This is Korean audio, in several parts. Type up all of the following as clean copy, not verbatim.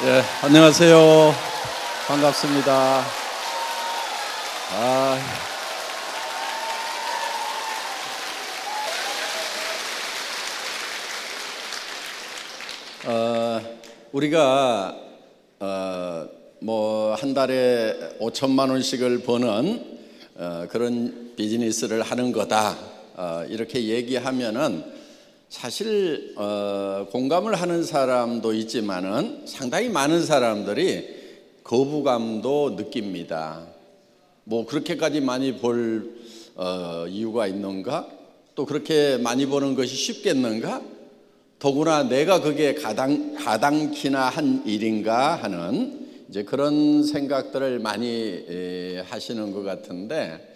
예, 안녕하세요. 반갑습니다. 우리가 뭐 한 달에 5천만 원씩을 버는 그런 비즈니스를 하는 거다, 이렇게 얘기하면은 사실 공감을 하는 사람도 있지만은 상당히 많은 사람들이 거부감도 느낍니다. 뭐 그렇게까지 많이 벌 이유가 있는가? 또 그렇게 많이 버는 것이 쉽겠는가? 더구나 내가 그게 가당키나 한 일인가 하는 이제 그런 생각들을 많이 하시는 것 같은데,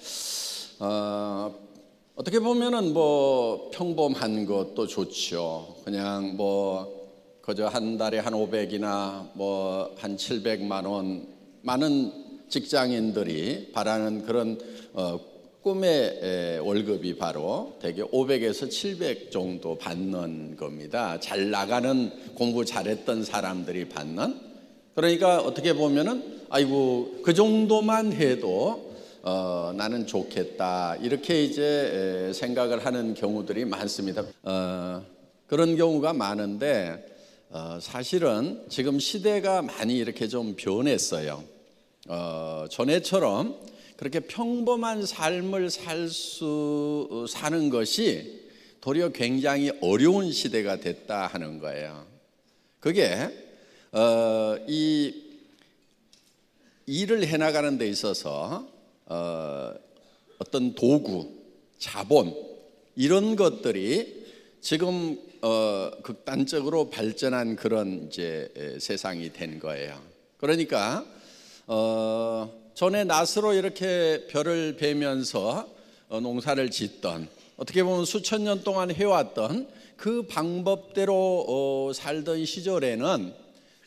어떻게 보면은 뭐 평범한 것도 좋죠. 그냥 뭐 그저 한 달에 한 500이나 뭐 한 700만 원, 많은 직장인들이 바라는 그런 꿈의 월급이 바로 대개 500에서 700 정도 받는 겁니다. 잘 나가는, 공부 잘했던 사람들이 받는. 그러니까 어떻게 보면은 아이고 그 정도만 해도 나는 좋겠다, 이렇게 이제 생각을 하는 경우들이 많습니다. 그런 경우가 많은데 사실은 지금 시대가 많이 이렇게 좀 변했어요. 전에처럼 그렇게 평범한 삶을 사는 것이 도리어 굉장히 어려운 시대가 됐다 하는 거예요. 그게 이 일을 해나가는 데 있어서 어떤 도구, 자본, 이런 것들이 지금 극단적으로 발전한 그런 이제 세상이 된 거예요. 그러니까 전에 낫으로 이렇게 벼를 베면서 농사를 짓던, 어떻게 보면 수천 년 동안 해왔던 그 방법대로 살던 시절에는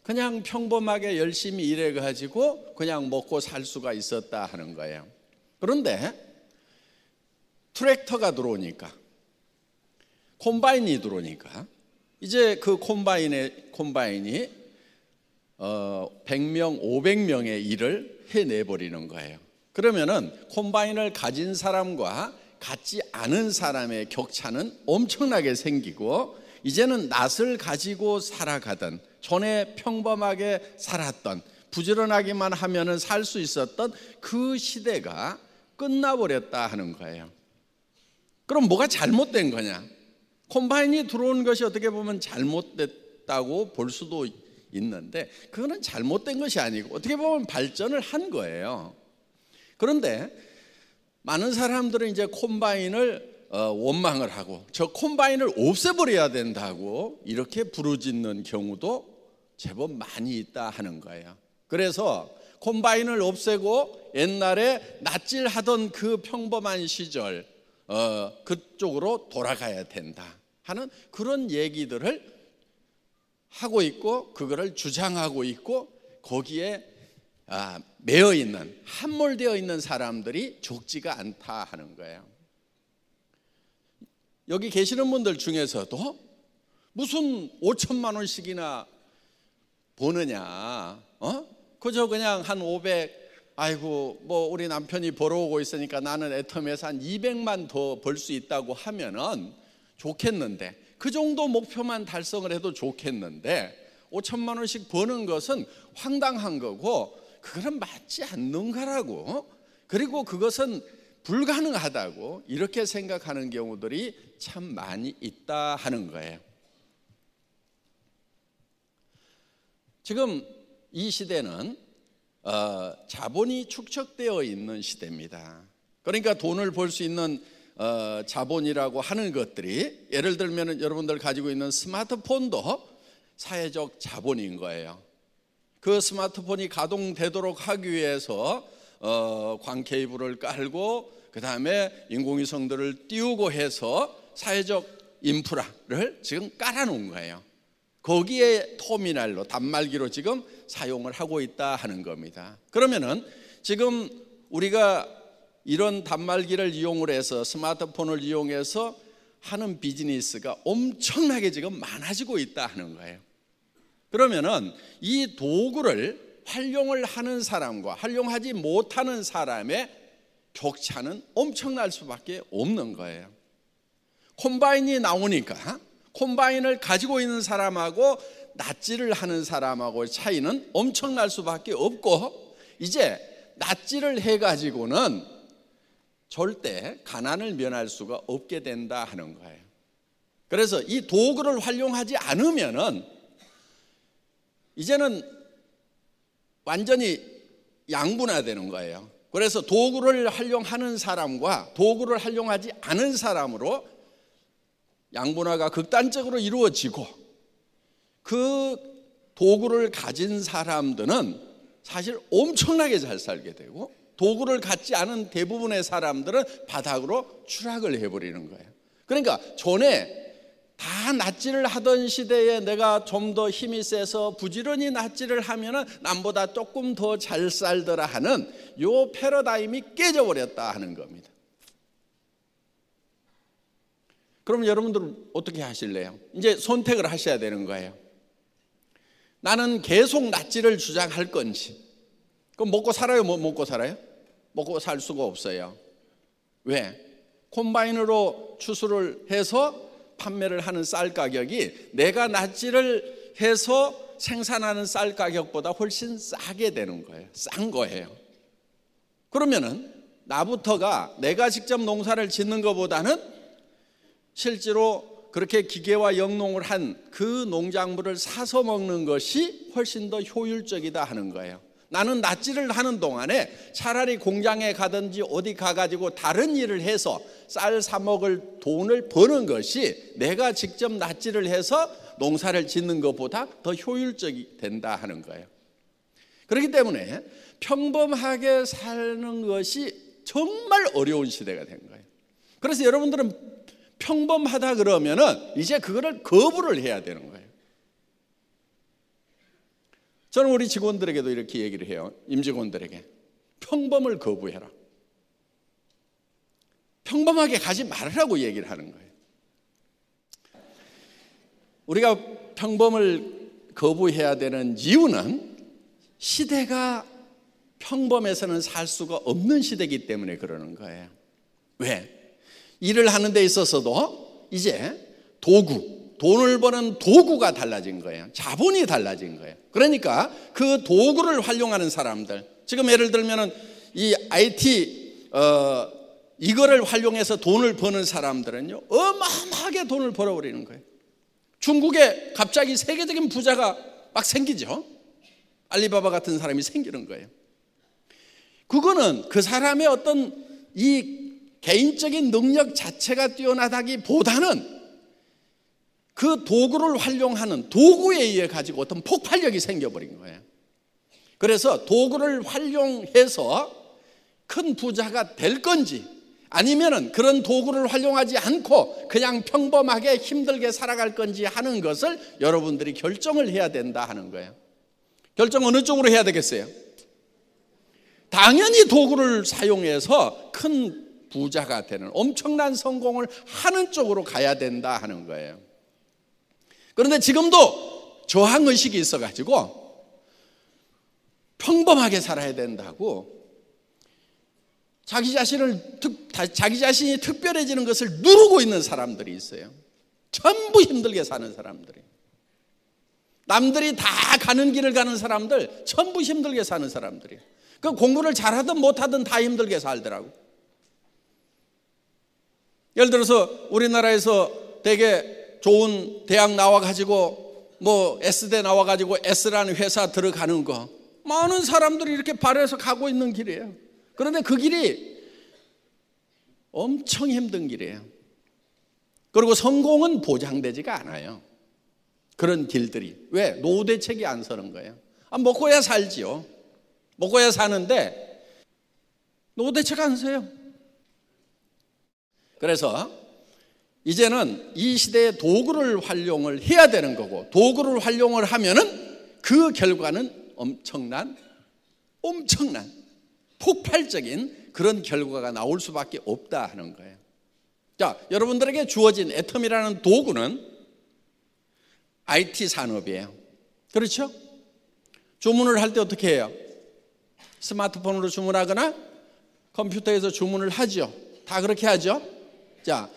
그냥 평범하게 열심히 일해가지고 그냥 먹고 살 수가 있었다 하는 거예요. 그런데 트랙터가 들어오니까, 콤바인이 들어오니까 이제 그 콤바인이 100명, 500명의 일을 해내버리는 거예요. 그러면은 콤바인을 가진 사람과 갖지 않은 사람의 격차는 엄청나게 생기고, 이제는 낫을 가지고 살아가던, 전에 평범하게 살았던, 부지런하기만 하면은 살 수 있었던 그 시대가 끝나버렸다 하는 거예요. 그럼 뭐가 잘못된 거냐? 콤바인이 들어온 것이 어떻게 보면 잘못됐다고 볼 수도 있는데, 그거는 잘못된 것이 아니고 어떻게 보면 발전을 한 거예요. 그런데 많은 사람들은 이제 콤바인을 원망을 하고 저 콤바인을 없애버려야 된다고 이렇게 부르짖는 경우도 제법 많이 있다 하는 거예요. 그래서 콤바인을 없애고 옛날에 낫질하던 그 평범한 시절, 그쪽으로 돌아가야 된다 하는 그런 얘기들을 하고 있고, 그거를 주장하고 있고, 거기에 매여 있는, 함몰되어 있는 사람들이 적지가 않다 하는 거예요. 여기 계시는 분들 중에서도 무슨 5천만 원씩이나 버느냐, 그저 그냥 한 500, 아이고 뭐 우리 남편이 벌어오고 있으니까 나는 애텀에서 한 200만 더 벌 수 있다고 하면은 좋겠는데, 그 정도 목표만 달성을 해도 좋겠는데 5천만 원씩 버는 것은 황당한 거고, 그거는 맞지 않는 거라고, 그리고 그것은 불가능하다고 이렇게 생각하는 경우들이 참 많이 있다 하는 거예요. 지금 이 시대는 자본이 축적되어 있는 시대입니다. 그러니까 돈을 벌 수 있는 자본이라고 하는 것들이, 예를 들면 여러분들 가지고 있는 스마트폰도 사회적 자본인 거예요. 그 스마트폰이 가동되도록 하기 위해서 광 케이블을 깔고 그 다음에 인공위성들을 띄우고 해서 사회적 인프라를 지금 깔아놓은 거예요. 거기에 터미널로, 단말기로 지금 사용을 하고 있다 하는 겁니다. 그러면은 지금 우리가 이런 단말기를 이용을 해서, 스마트폰을 이용해서 하는 비즈니스가 엄청나게 지금 많아지고 있다 하는 거예요. 그러면은 이 도구를 활용을 하는 사람과 활용하지 못하는 사람의 격차는 엄청날 수밖에 없는 거예요. 콤바인이 나오니까 콤바인을 가지고 있는 사람하고 낫지를 하는 사람하고 차이는 엄청날 수밖에 없고, 이제 낫지를 해가지고는 절대 가난을 면할 수가 없게 된다 하는 거예요. 그래서 이 도구를 활용하지 않으면은 이제는 완전히 양분화되는 거예요. 그래서 도구를 활용하는 사람과 도구를 활용하지 않은 사람으로 양분화가 극단적으로 이루어지고, 그 도구를 가진 사람들은 사실 엄청나게 잘 살게 되고, 도구를 갖지 않은 대부분의 사람들은 바닥으로 추락을 해버리는 거예요. 그러니까 전에 다 낫지를 하던 시대에 내가 좀 더 힘이 세서 부지런히 낫지를 하면은 남보다 조금 더 잘 살더라 하는 요 패러다임이 깨져버렸다 하는 겁니다. 그럼 여러분들은 어떻게 하실래요? 이제 선택을 하셔야 되는 거예요. 나는 계속 낫지를 주장할 건지. 그럼 먹고 살아요? 뭐 먹고 살아요? 먹고 살 수가 없어요. 왜? 콤바인으로 추수를 해서 판매를 하는 쌀 가격이 내가 낫지를 해서 생산하는 쌀 가격보다 훨씬 싸게 되는 거예요. 싼 거예요. 그러면은 나부터가 내가 직접 농사를 짓는 것보다는 실제로 그렇게 기계와 영농을 한 그 농작물을 사서 먹는 것이 훨씬 더 효율적이다 하는 거예요. 나는 낫지를 하는 동안에 차라리 공장에 가든지 어디 가가지고 다른 일을 해서 쌀 사 먹을 돈을 버는 것이 내가 직접 낫지를 해서 농사를 짓는 것보다 더 효율적이 된다 하는 거예요. 그렇기 때문에 평범하게 사는 것이 정말 어려운 시대가 된 거예요. 그래서 여러분들은 평범하다 그러면은 이제 그거를 거부를 해야 되는 거예요. 저는 우리 직원들에게도 이렇게 얘기를 해요. 임직원들에게 평범을 거부해라. 평범하게 가지 말으라고 얘기를 하는 거예요. 우리가 평범을 거부해야 되는 이유는 시대가 평범해서는 살 수가 없는 시대이기 때문에 그러는 거예요. 왜? 일을 하는 데 있어서도 이제 돈을 버는 도구가 달라진 거예요. 자본이 달라진 거예요. 그러니까 그 도구를 활용하는 사람들, 지금 예를 들면은 이 IT 이거를 활용해서 돈을 버는 사람들은요 어마어마하게 돈을 벌어버리는 거예요. 중국에 갑자기 세계적인 부자가 막 생기죠. 알리바바 같은 사람이 생기는 거예요. 그거는 그 사람의 어떤 이 개인적인 능력 자체가 뛰어나다기보다는 그 도구를 활용하는 도구에 의해 가지고 어떤 폭발력이 생겨버린 거예요. 그래서 도구를 활용해서 큰 부자가 될 건지 아니면은 그런 도구를 활용하지 않고 그냥 평범하게 힘들게 살아갈 건지 하는 것을 여러분들이 결정을 해야 된다 하는 거예요. 결정 어느 쪽으로 해야 되겠어요? 당연히 도구를 사용해서 큰 부자가 되는 엄청난 성공을 하는 쪽으로 가야 된다 하는 거예요. 그런데 지금도 저항의식이 있어가지고 평범하게 살아야 된다고 자기 자신이 특별해지는 것을 누르고 있는 사람들이 있어요. 전부 힘들게 사는 사람들이. 남들이 다 가는 길을 가는 사람들 전부 힘들게 사는 사람들이. 그 공부를 잘하든 못하든 다 힘들게 살더라고. 예를 들어서 우리나라에서 되게 좋은 대학 나와가지고 뭐 S대 나와가지고 S라는 회사 들어가는 거 많은 사람들이 이렇게 발해서 가고 있는 길이에요. 그런데 그 길이 엄청 힘든 길이에요. 그리고 성공은 보장되지가 않아요. 그런 길들이. 왜? 노후 대책이 안 서는 거예요. 먹고야 살지요. 먹고야 사는데 노후 대책 안 서요. 그래서 이제는 이 시대의 도구를 활용을 해야 되는 거고, 도구를 활용을 하면은 그 결과는 엄청난 폭발적인 그런 결과가 나올 수밖에 없다 하는 거예요. 자, 여러분들에게 주어진 애텀이라는 도구는 IT 산업이에요. 그렇죠? 주문을 할 때 어떻게 해요? 스마트폰으로 주문하거나 컴퓨터에서 주문을 하죠. 다 그렇게 하죠. 자,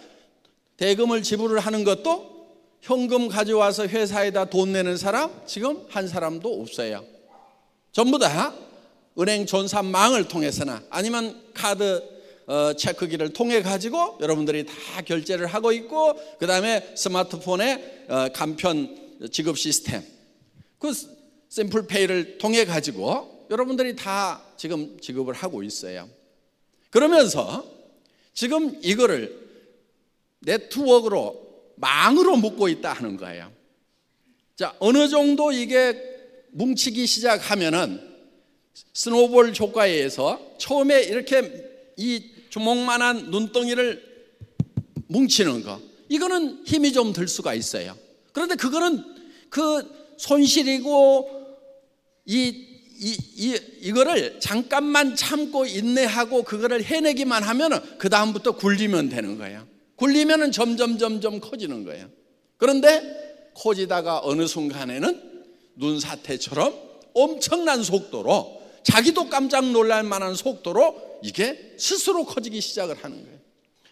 대금을 지불을 하는 것도 현금 가져와서 회사에다 돈 내는 사람 지금 한 사람도 없어요. 전부 다 은행 전산망을 통해서나 아니면 카드 체크기를 통해 가지고 여러분들이 다 결제를 하고 있고, 그 다음에 스마트폰의 간편 지급 시스템, 그 심플페이를 통해 가지고 여러분들이 다 지금 지급을 하고 있어요. 그러면서 지금 이거를 네트워크로, 망으로 묶고 있다 하는 거예요. 자, 어느 정도 이게 뭉치기 시작하면은 스노볼 효과에 의해서 처음에 이렇게 이 주먹만한 눈덩이를 뭉치는 거, 이거는 힘이 좀 들 수가 있어요. 그런데 그거는 그 손실이고 이거를 잠깐만 참고 인내하고 그거를 해내기만 하면은 그 다음부터 굴리면 되는 거예요. 굴리면은 점점 커지는 거예요. 그런데 커지다가 어느 순간에는 눈사태처럼 엄청난 속도로, 자기도 깜짝 놀랄 만한 속도로 이게 스스로 커지기 시작을 하는 거예요.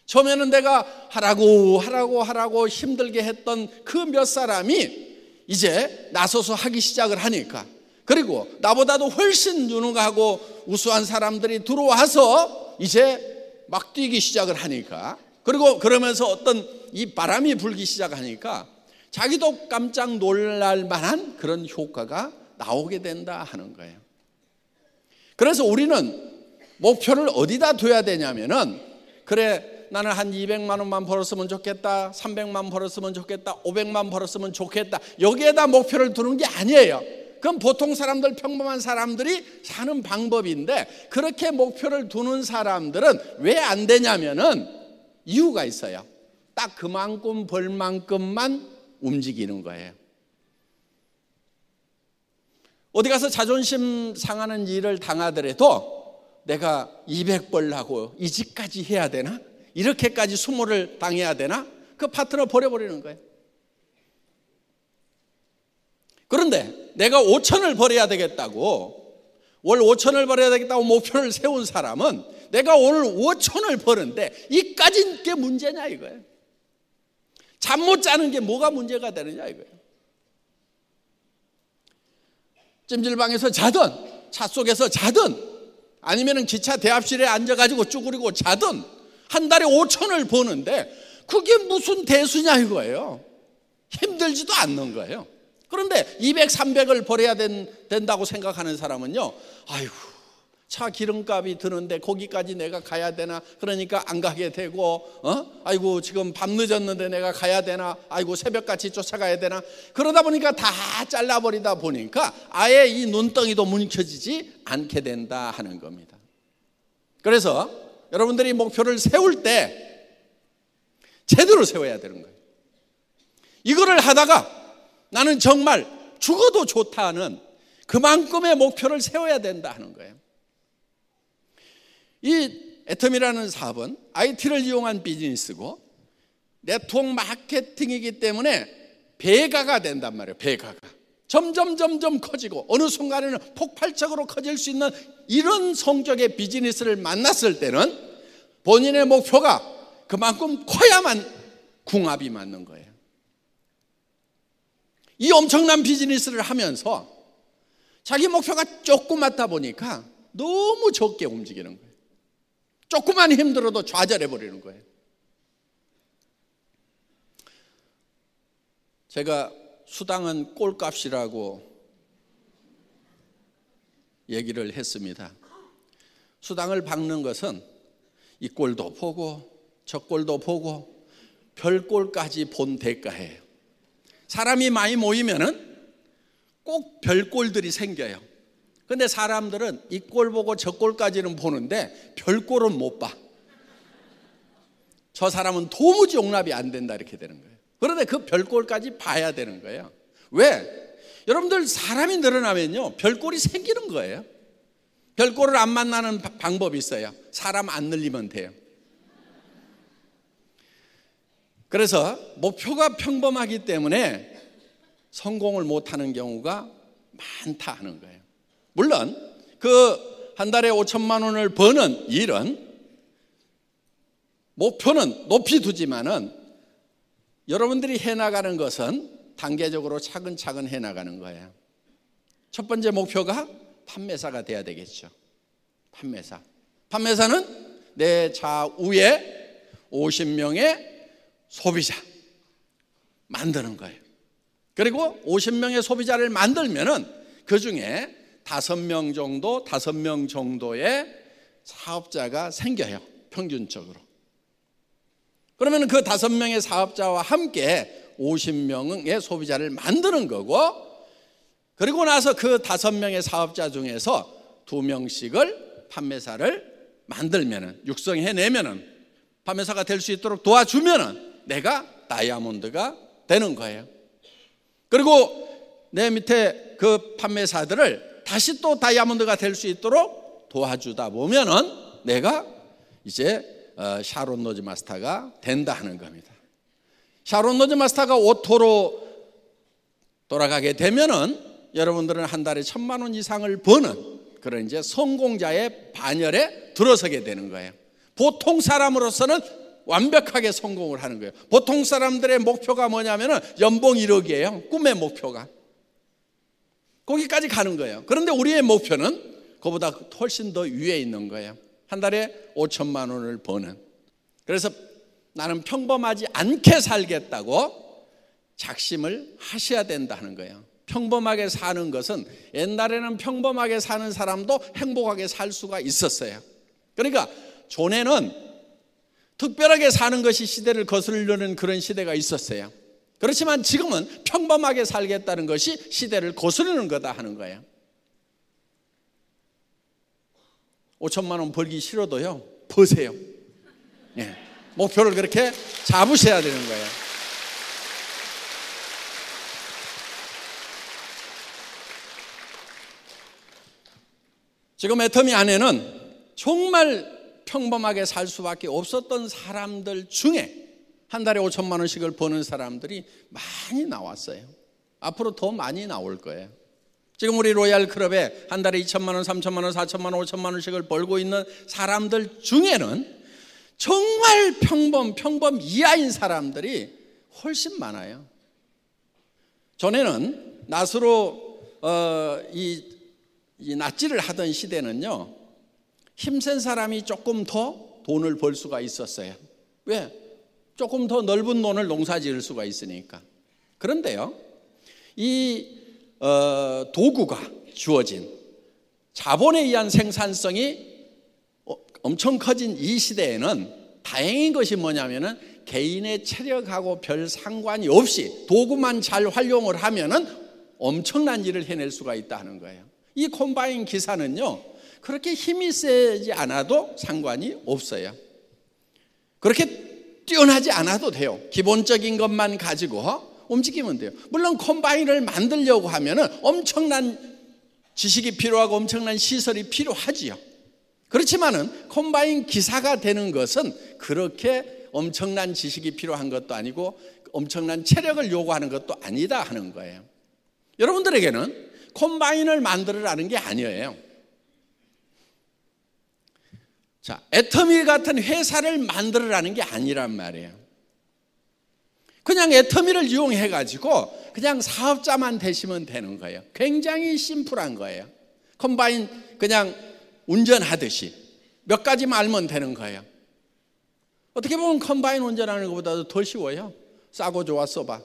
처음에는 내가 하라고 힘들게 했던 그 몇 사람이 이제 나서서 하기 시작을 하니까, 그리고 나보다도 훨씬 유능하고 우수한 사람들이 들어와서 이제 막 뛰기 시작을 하니까, 그리고 그러면서 어떤 이 바람이 불기 시작하니까 자기도 깜짝 놀랄 만한 그런 효과가 나오게 된다 하는 거예요. 그래서 우리는 목표를 어디다 둬야 되냐면은, 그래 나는 한 200만 원만 벌었으면 좋겠다, 300만 벌었으면 좋겠다, 500만 벌었으면 좋겠다, 여기에다 목표를 두는 게 아니에요. 그건 보통 사람들, 평범한 사람들이 사는 방법인데, 그렇게 목표를 두는 사람들은 왜 안 되냐면은 이유가 있어요. 딱 그만큼 벌 만큼만 움직이는 거예요. 어디 가서 자존심 상하는 일을 당하더라도 내가 200벌라고 이 집까지 해야 되나? 이렇게까지 수모를 당해야 되나? 그 파트너 버려버리는 거예요. 그런데 내가 5천을 벌어야 되겠다고, 월 5천을 벌어야 되겠다고 목표를 세운 사람은 내가 오늘 5천을 버는데 이까진 게 문제냐 이거예요. 잠 못 자는 게 뭐가 문제가 되느냐 이거예요. 찜질방에서 자든 차 속에서 자든 아니면 기차 대합실에 앉아가지고 쭈그리고 자든 한 달에 5천을 버는데 그게 무슨 대수냐 이거예요. 힘들지도 않는 거예요. 그런데 200, 300을 벌어야 된다고 생각하는 사람은요, 아이고 차 기름값이 드는데 거기까지 내가 가야 되나? 그러니까 안 가게 되고, 아이고 지금 밤 늦었는데 내가 가야 되나? 아이고 새벽같이 쫓아가야 되나? 그러다 보니까 다 잘라버리다 보니까 아예 이 눈덩이도 뭉쳐지지 않게 된다 하는 겁니다. 그래서 여러분들이 목표를 세울 때 제대로 세워야 되는 거예요. 이거를 하다가 나는 정말 죽어도 좋다는 그만큼의 목표를 세워야 된다 하는 거예요. 이 애텀이라는 사업은 IT를 이용한 비즈니스고 네트워크 마케팅이기 때문에 배가가 된단 말이에요. 배가가 점점 커지고 어느 순간에는 폭발적으로 커질 수 있는 이런 성격의 비즈니스를 만났을 때는 본인의 목표가 그만큼 커야만 궁합이 맞는 거예요. 이 엄청난 비즈니스를 하면서 자기 목표가 조그맣다 보니까 너무 적게 움직이는 거예요. 조금만 힘들어도 좌절해 버리는 거예요. 제가 수당은 꼴값이라고 얘기를 했습니다. 수당을 박는 것은 이 꼴도 보고 저 꼴도 보고 별 꼴까지 본 대가예요. 사람이 많이 모이면은 꼭 별 꼴들이 생겨요. 근데 사람들은 이 꼴 보고 저 꼴까지는 보는데 별 꼴은 못 봐. 저 사람은 도무지 용납이 안 된다 이렇게 되는 거예요. 그런데 그 별 꼴까지 봐야 되는 거예요. 왜? 여러분들 사람이 늘어나면요 별 꼴이 생기는 거예요. 별 꼴을 안 만나는 방법이 있어요. 사람 안 늘리면 돼요. 그래서 목표가 평범하기 때문에 성공을 못하는 경우가 많다 하는 거예요. 물론 그 한 달에 5천만 원을 버는 일은 목표는 높이 두지만은 여러분들이 해나가는 것은 단계적으로 차근차근 해나가는 거예요. 첫 번째 목표가 판매사가 돼야 되겠죠. 판매사는 내 좌우에 50명의 소비자 만드는 거예요. 그리고 50명의 소비자를 만들면은 그 중에 5명 정도의 사업자가 생겨요. 평균적으로. 그러면 그 5명의 사업자와 함께 50명의 소비자를 만드는 거고, 그리고 나서 그 5명의 사업자 중에서 2명씩을 판매사를 만들면은, 육성해내면은, 판매사가 될 수 있도록 도와주면은 내가 다이아몬드가 되는 거예요. 그리고 내 밑에 그 판매사들을 다시 또 다이아몬드가 될 수 있도록 도와주다 보면은 내가 이제 샤론 로즈 마스터가 된다 하는 겁니다. 샤론 로즈 마스터가 오토로 돌아가게 되면은 여러분들은 한 달에 1,000만 원 이상을 버는 그런 이제 성공자의 반열에 들어서게 되는 거예요. 보통 사람으로서는 완벽하게 성공을 하는 거예요. 보통 사람들의 목표가 뭐냐면은 연봉 1억이에요. 꿈의 목표가. 거기까지 가는 거예요. 그런데 우리의 목표는 그보다 훨씬 더 위에 있는 거예요. 한 달에 5천만 원을 버는. 그래서 나는 평범하지 않게 살겠다고 작심을 하셔야 된다는 거예요. 평범하게 사는 것은, 옛날에는 평범하게 사는 사람도 행복하게 살 수가 있었어요. 그러니까 전에는 특별하게 사는 것이 시대를 거스르려는 그런 시대가 있었어요. 그렇지만 지금은 평범하게 살겠다는 것이 시대를 거스르는 거다 하는 거예요. 5천만 원 벌기 싫어도요, 버세요. 예, 목표를 그렇게 잡으셔야 되는 거예요. 지금 애터미 안에는 정말 평범하게 살 수밖에 없었던 사람들 중에 한 달에 5천만 원씩을 버는 사람들이 많이 나왔어요. 앞으로 더 많이 나올 거예요. 지금 우리 로얄 클럽에 한 달에 2천만 원, 3천만 원, 4천만 원, 5천만 원씩을 벌고 있는 사람들 중에는 정말 평범 이하인 사람들이 훨씬 많아요. 전에는 낫으로 이 낫질을 하던 시대는요, 힘센 사람이 조금 더 돈을 벌 수가 있었어요. 왜? 조금 더 넓은 논을 농사 지을 수가 있으니까. 그런데요, 이 도구가 주어진 자본에 의한 생산성이 엄청 커진 이 시대에는 다행인 것이 뭐냐면은 개인의 체력하고 별 상관이 없이 도구만 잘 활용을 하면은 엄청난 일을 해낼 수가 있다 하는 거예요. 이 콤바인 기사는요, 그렇게 힘이 세지 않아도 상관이 없어요. 그렇게 뛰어나지 않아도 돼요. 기본적인 것만 가지고 움직이면 돼요. 물론 콤바인을 만들려고 하면은 엄청난 지식이 필요하고 엄청난 시설이 필요하지요. 그렇지만은 콤바인 기사가 되는 것은 그렇게 엄청난 지식이 필요한 것도 아니고 엄청난 체력을 요구하는 것도 아니다 하는 거예요. 여러분들에게는 콤바인을 만들으라는 게 아니에요. 자, 애터미 같은 회사를 만들으라는 게 아니란 말이에요. 그냥 애터미를 이용해 가지고 그냥 사업자만 되시면 되는 거예요. 굉장히 심플한 거예요. 콤바인 그냥 운전하듯이 몇 가지만 알면 되는 거예요. 어떻게 보면 콤바인 운전하는 것보다도 더 쉬워요. 싸고 좋아 써봐.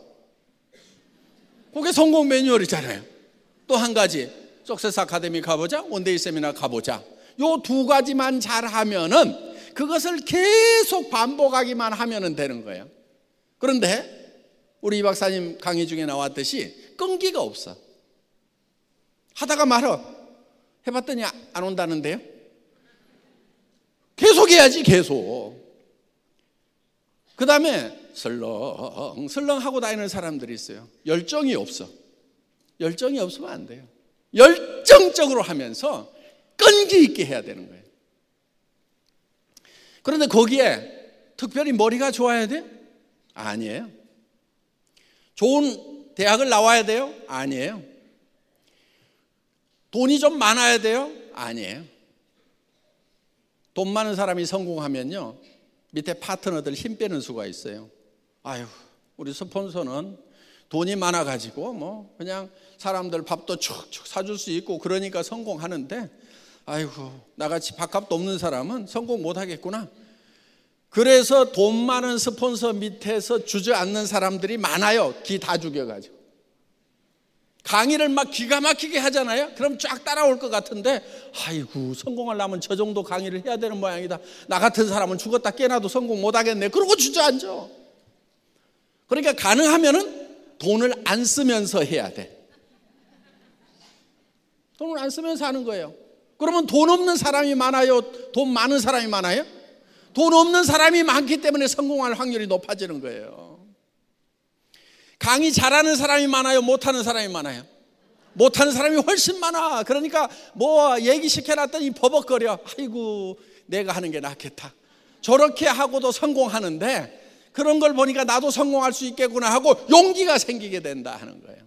그게 성공 매뉴얼이잖아요. 또 한 가지, 석세스 아카데미 가보자, 원데이 세미나 가보자. 요 두 가지만 잘하면은 그것을 계속 반복하기만 하면은 되는 거예요. 그런데 우리 이 박사님 강의 중에 나왔듯이 끈기가 없어. 하다가 말어. 해봤더니 안 온다는데요. 계속 해야지, 계속. 그 다음에 설렁설렁 하고 다니는 사람들이 있어요. 열정이 없어. 열정이 없으면 안 돼요. 열정적으로 하면서 끈기 있게 해야 되는 거예요. 그런데 거기에 특별히 머리가 좋아야 돼? 아니에요. 좋은 대학을 나와야 돼요? 아니에요. 돈이 좀 많아야 돼요? 아니에요. 돈 많은 사람이 성공하면요, 밑에 파트너들 힘 빼는 수가 있어요. 아유, 우리 스폰서는 돈이 많아가지고 뭐 그냥 사람들 밥도 축축 사줄 수 있고 그러니까 성공하는데, 아이고, 나같이 밥값도 없는 사람은 성공 못하겠구나. 그래서 돈 많은 스폰서 밑에서 주저앉는 사람들이 많아요. 기 다 죽여가지고. 강의를 막 기가 막히게 하잖아요. 그럼 쫙 따라올 것 같은데, 아이고, 성공하려면 저 정도 강의를 해야 되는 모양이다. 나 같은 사람은 죽었다 깨나도 성공 못하겠네. 그러고 주저앉아. 그러니까 가능하면은 돈을 안 쓰면서 해야 돼. 돈을 안 쓰면서 하는 거예요. 그러면 돈 없는 사람이 많아요? 돈 많은 사람이 많아요? 돈 없는 사람이 많기 때문에 성공할 확률이 높아지는 거예요. 강의 잘하는 사람이 많아요? 못하는 사람이 많아요? 못하는 사람이 훨씬 많아. 그러니까 뭐 얘기시켜놨더니 버벅거려. 아이고, 내가 하는 게 낫겠다. 저렇게 하고도 성공하는데 그런 걸 보니까 나도 성공할 수 있겠구나 하고 용기가 생기게 된다 하는 거예요.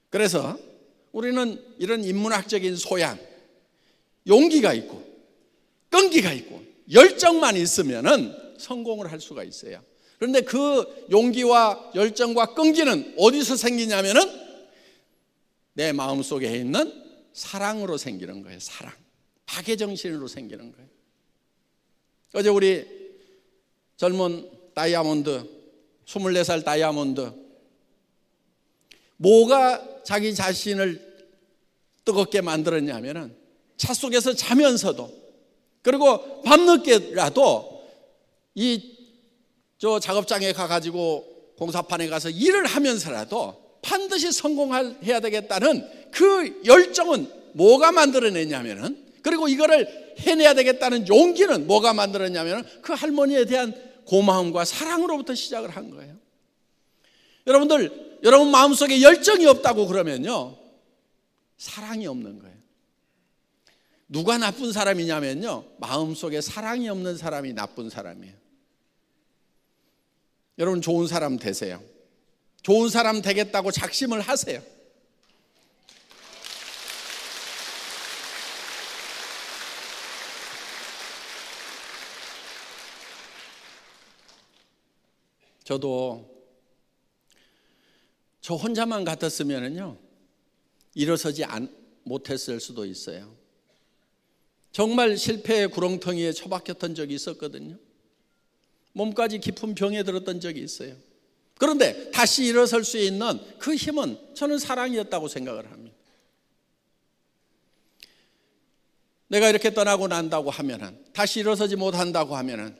그래서 우리는 이런 인문학적인 소양, 용기가 있고 끈기가 있고 열정만 있으면은 성공을 할 수가 있어요. 그런데 그 용기와 열정과 끈기는 어디서 생기냐면은 내 마음속에 있는 사랑으로 생기는 거예요. 사랑, 박애정신으로 생기는 거예요. 어제 우리 젊은 다이아몬드, 24살 다이아몬드, 뭐가 자기 자신을 뜨겁게 만들었냐면은 차 속에서 자면서도, 그리고 밤늦게라도 저 작업장에 가가지고 공사판에 가서 일을 하면서라도 반드시 성공해야 되겠다는 그 열정은 뭐가 만들어냈냐면은, 그리고 이거를 해내야 되겠다는 용기는 뭐가 만들었냐면은 그 할머니에 대한 고마움과 사랑으로부터 시작을 한 거예요. 여러분 마음속에 열정이 없다고 그러면요, 사랑이 없는 거예요. 누가 나쁜 사람이냐면요, 마음속에 사랑이 없는 사람이 나쁜 사람이에요. 여러분, 좋은 사람 되세요. 좋은 사람 되겠다고 작심을 하세요. 저도 저 혼자만 같았으면요 일어서지 못했을 수도 있어요. 정말 실패의 구렁텅이에 처박혔던 적이 있었거든요. 몸까지 깊은 병에 들었던 적이 있어요. 그런데 다시 일어설 수 있는 그 힘은 저는 사랑이었다고 생각을 합니다. 내가 이렇게 떠나고 난다고 하면은, 다시 일어서지 못한다고 하면은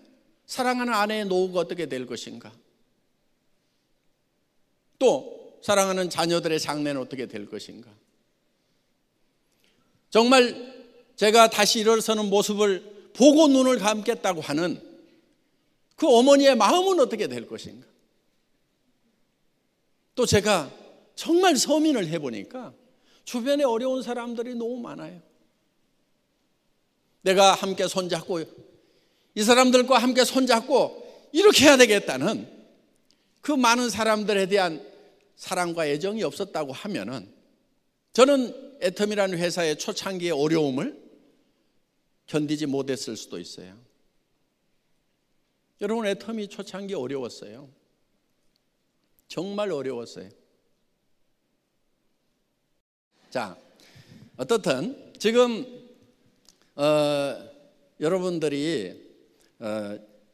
사랑하는 아내의 노후가 어떻게 될 것인가? 또 사랑하는 자녀들의 장래는 어떻게 될 것인가? 정말 제가 다시 일어서는 모습을 보고 눈을 감겠다고 하는 그 어머니의 마음은 어떻게 될 것인가? 또 제가 정말 서민을 해보니까 주변에 어려운 사람들이 너무 많아요. 내가 함께 손잡고, 이 사람들과 함께 손잡고 이렇게 해야 되겠다는 그 많은 사람들에 대한 사랑과 애정이 없었다고 하면은, 저는 애텀이라는 회사의 초창기의 어려움을 견디지 못했을 수도 있어요. 여러분, 애텀이 초창기 어려웠어요. 정말 어려웠어요. 자, 어떻든 지금 여러분들이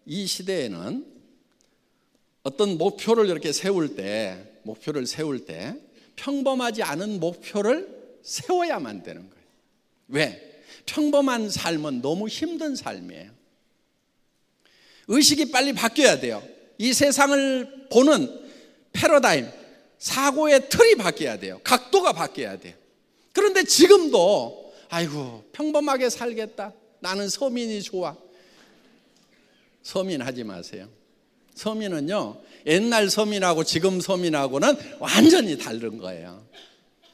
이 시대에는 어떤 목표를 이렇게 세울 때 평범하지 않은 목표를 세워야만 되는 거예요. 왜? 평범한 삶은 너무 힘든 삶이에요. 의식이 빨리 바뀌어야 돼요. 이 세상을 보는 패러다임, 사고의 틀이 바뀌어야 돼요. 각도가 바뀌어야 돼요. 그런데 지금도 아이고, 평범하게 살겠다, 나는 서민이 좋아. 서민하지 마세요. 서민은요, 옛날 서민하고 지금 서민하고는 완전히 다른 거예요.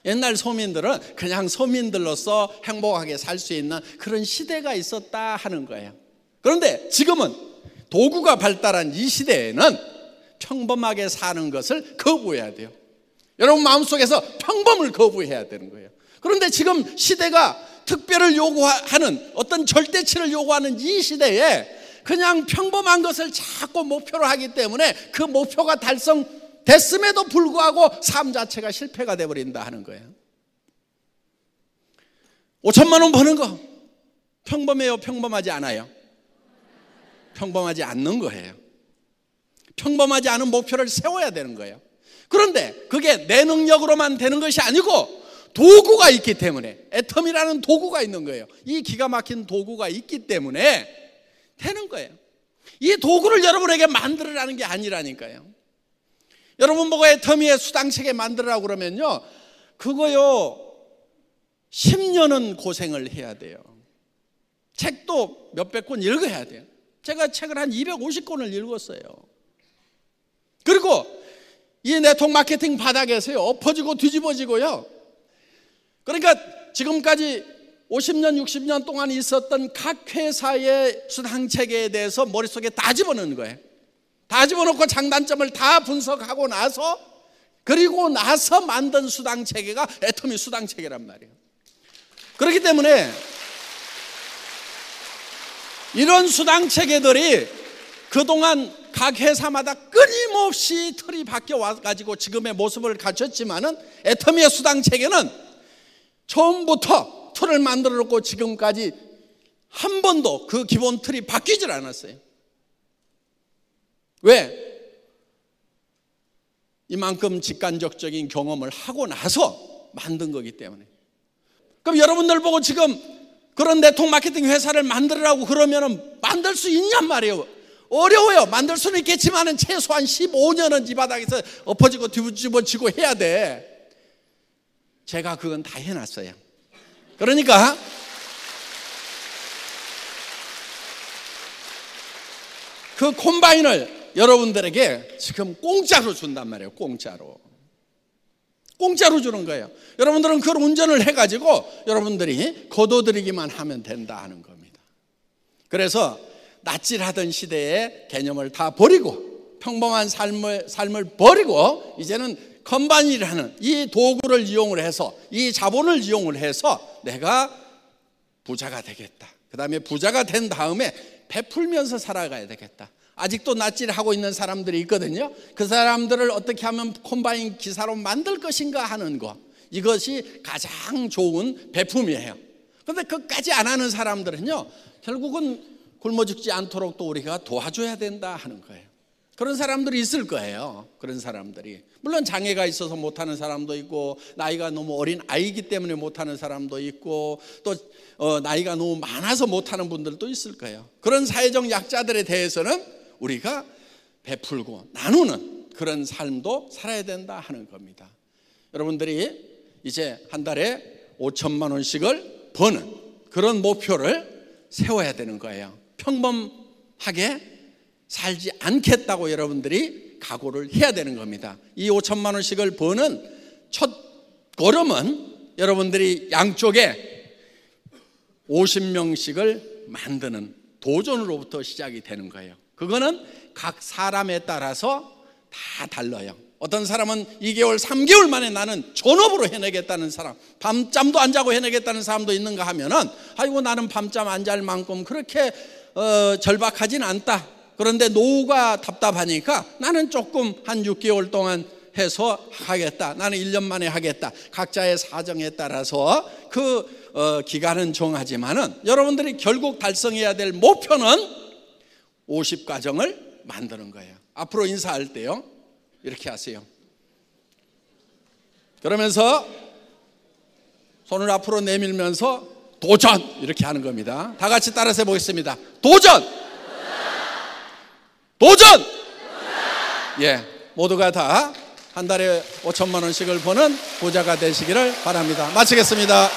옛날 서민들은 그냥 서민들로서 행복하게 살 수 있는 그런 시대가 있었다 하는 거예요. 그런데 지금은 도구가 발달한 이 시대에는 평범하게 사는 것을 거부해야 돼요. 여러분 마음속에서 평범을 거부해야 되는 거예요. 그런데 지금 시대가 특별을 요구하는, 어떤 절대치를 요구하는 이 시대에 그냥 평범한 것을 자꾸 목표로 하기 때문에 그 목표가 달성됐음에도 불구하고 삶 자체가 실패가 돼버린다 하는 거예요. 5천만 원 버는 거 평범해요, 평범하지 않아요? 평범하지 않는 거예요. 평범하지 않은 목표를 세워야 되는 거예요. 그런데 그게 내 능력으로만 되는 것이 아니고 도구가 있기 때문에, 애텀이라는 도구가 있는 거예요. 이 기가 막힌 도구가 있기 때문에 되는 거예요. 이 도구를 여러분에게 만들으라는 게 아니라니까요. 여러분 보고 애터미의 수당체계 만들으라고 그러면요, 그거요 10년은 고생을 해야 돼요. 책도 몇백 권 읽어야 돼요. 제가 책을 한 250권을 읽었어요. 그리고 이 네트워크 마케팅 바닥에서요 엎어지고 뒤집어지고요. 그러니까 지금까지 50년 60년 동안 있었던 각 회사의 수당체계에 대해서 머릿속에 다 집어넣는 거예요. 다 집어넣고 장단점을 다 분석하고 나서, 그리고 나서 만든 수당체계가 애터미 수당체계란 말이에요. 그렇기 때문에 이런 수당체계들이 그동안 각 회사마다 끊임없이 틀이 바뀌어 와가지고 지금의 모습을 갖췄지만은, 애터미의 수당체계는 처음부터 틀을 만들어 놓고 지금까지 한 번도 그 기본 틀이 바뀌질 않았어요. 왜? 이만큼 직간접적인 경험을 하고 나서 만든 거기 때문에. 그럼 여러분들 보고 지금 그런 네트워크 마케팅 회사를 만들으라고 그러면은 만들 수 있냔 말이에요. 어려워요. 만들 수는 있겠지만은 최소한 15년은 이 바닥에서 엎어지고 뒤집어지고 해야 돼. 제가 그건 다 해놨어요. 그러니까 그 콤바인을 여러분들에게 지금 공짜로 준단 말이에요. 공짜로 주는 거예요. 여러분들은 그걸 운전을 해가지고 여러분들이 거둬들이기만 하면 된다 하는 겁니다. 그래서 낯질하던 시대의 개념을 다 버리고 평범한 삶을 버리고 이제는 컴바인이라는 이 도구를 이용을 해서, 이 자본을 이용을 해서 내가 부자가 되겠다. 그 다음에 부자가 된 다음에 베풀면서 살아가야 되겠다. 아직도 낯질하고 있는 사람들이 있거든요. 그 사람들을 어떻게 하면 콤바인 기사로 만들 것인가 하는 거, 이것이 가장 좋은 베품이에요. 그런데 그것까지 안 하는 사람들은요 결국은 굶어 죽지 않도록 또 우리가 도와줘야 된다 하는 거예요. 그런 사람들이 있을 거예요. 그런 사람들이 물론 장애가 있어서 못하는 사람도 있고, 나이가 너무 어린 아이기 때문에 못하는 사람도 있고, 또 나이가 너무 많아서 못하는 분들도 있을 거예요. 그런 사회적 약자들에 대해서는 우리가 베풀고 나누는 그런 삶도 살아야 된다 하는 겁니다. 여러분들이 이제 한 달에 5천만 원씩을 버는 그런 목표를 세워야 되는 거예요. 평범하게 살지 않겠다고 여러분들이 각오를 해야 되는 겁니다. 이 5천만 원씩을 버는 첫 걸음은 여러분들이 양쪽에 50명씩을 만드는 도전으로부터 시작이 되는 거예요. 그거는 각 사람에 따라서 다 달라요. 어떤 사람은 2개월, 3개월 만에 나는 전업으로 해내겠다는 사람, 밤잠도 안 자고 해내겠다는 사람도 있는가 하면은, 아이고 나는 밤잠 안 잘 만큼 그렇게 절박하진 않다. 그런데 노후가 답답하니까 나는 조금 한 6개월 동안 해서 하겠다. 나는 1년 만에 하겠다. 각자의 사정에 따라서 그 기간은 정하지만은 여러분들이 결국 달성해야 될 목표는 50가정을 만드는 거예요. 앞으로 인사할 때요 이렇게 하세요. 그러면서 손을 앞으로 내밀면서 도전 이렇게 하는 겁니다. 다 같이 따라서 해보겠습니다. 도전! 도전! 예, 모두가 다 한 달에 5천만 원씩을 버는 부자가 되시기를 바랍니다. 마치겠습니다.